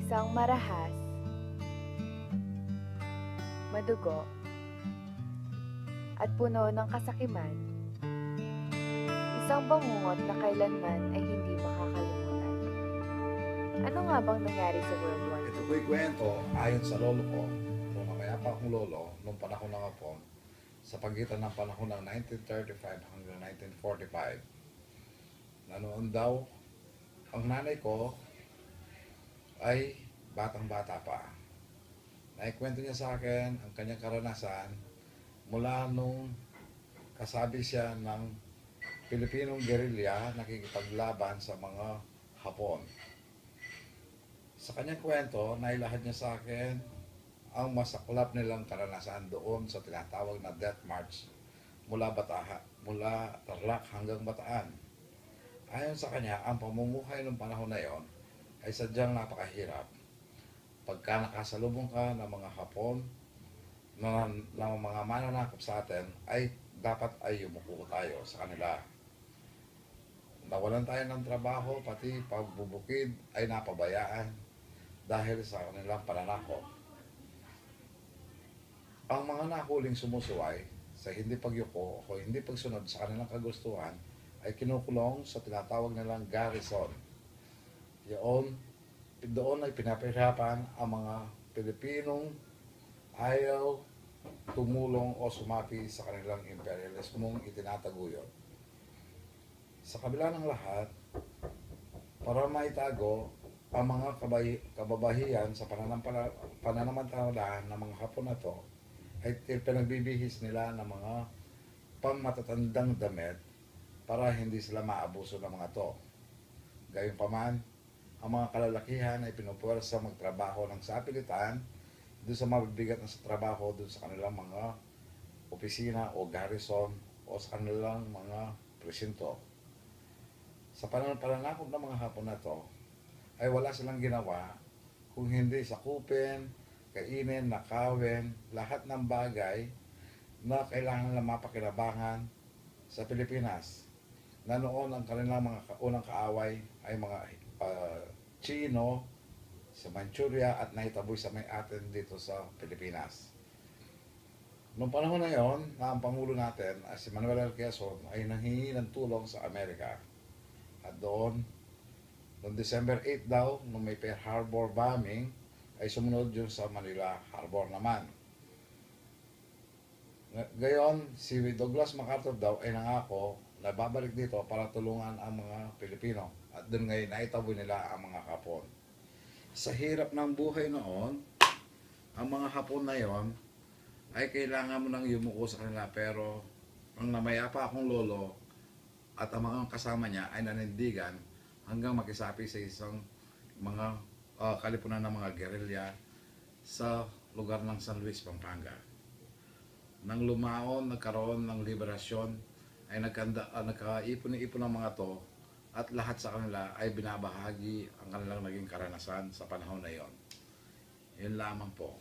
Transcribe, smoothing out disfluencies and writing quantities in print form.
Isang marahas, madugo, at puno ng kasakiman. Isang bangungot na kailanman ay hindi makakalimutan. Ano nga bang nangyari sa World War II? Ito po'y kwento ayon sa lolo ko, kung mamaya pa akong lolo, nung panahon ng Hapon, sa pagitan ng panahon ng 1935 hanggang 1945, na noon daw, ang nanay ko ay batang-bata pa. Naikwento niya sa akin ang kanyang karanasan mula nung kasabi siya ng Pilipinong gerilya nakikipaglaban sa mga Hapon. Sa kanyang kwento, nailahad niya sa akin ang masaklap nilang karanasan doon sa tinatawag na Death March mula Tarlac hanggang Bataan. Ayon sa kanya, ang pamumuhay ng panahon na yon ay sadyang napakahirap. Pagka nakasalubong ka ng mga Hapon na mga mananakop sa atin, ay dapat ay yumuko tayo sa kanila. Nawalan tayo ng trabaho, pati pagbubukid ay napabayaan dahil sa kanilang pananakop. Ang mga nahuling sumusuway sa hindi pagyuko o hindi pagsunod sa kanilang kagustuhan ay kinukulong sa tinatawag nilang garrison. Doon ay pinapahirapan ang mga Pilipinong ayaw tumulong o sumapi sa kanilang imperialismong itinataguyod. Sa kabila ng lahat, para maitago ang mga kababahiyan sa pananamantalaan ng mga Hapon na to, ay pinagbibihis nila ng mga pangmatatandang damit para hindi sila maabuso ng mga to. Gayunpaman, ang mga kalalakihan ay pinupuwersa magtrabaho ng sapilitan doon sa mabibigat na sa trabaho doon sa kanilang mga opisina o garrison o sa kanilang mga presinto. Sa pananakop ng mga Hapon na to, ay wala silang ginawa kung hindi sakupin, kainin, nakawin, lahat ng bagay na kailangan na mapakinabangan sa Pilipinas. Na noon ang kanilang mga unang kaaway ay mga Chino sa Manchuria at naitaboy sa may atin dito sa Pilipinas. Noong panahon na yon, na ang Pangulo natin si Manuel L. Quezon ay nanghingi ng tulong sa Amerika. At doon, noong December 8 daw, nung may Pearl Harbor bombing, ay sumunod yun sa Manila Harbor naman. Gayon, si Douglas MacArthur daw ay nangako na babalik dito para tulungan ang mga Pilipino. At doon ngayon, naitaboy nila ang mga Hapon. Sa hirap ng buhay noon, ang mga Hapon na yon ay kailangan mo nang yumuko sa kanila, pero ang namayapa akong lolo at ang mga kasama niya ay nanindigan hanggang makisapi sa isang mga kalipunan ng mga gerilya sa lugar ng San Luis, Pampanga. Nang lumaon, nagkaroon ng liberasyon, ay nagkaipon-ipon ng mga to, at lahat sa kanila ay binabahagi ang kanilang naging karanasan sa panahon na yon. Yun lamang po.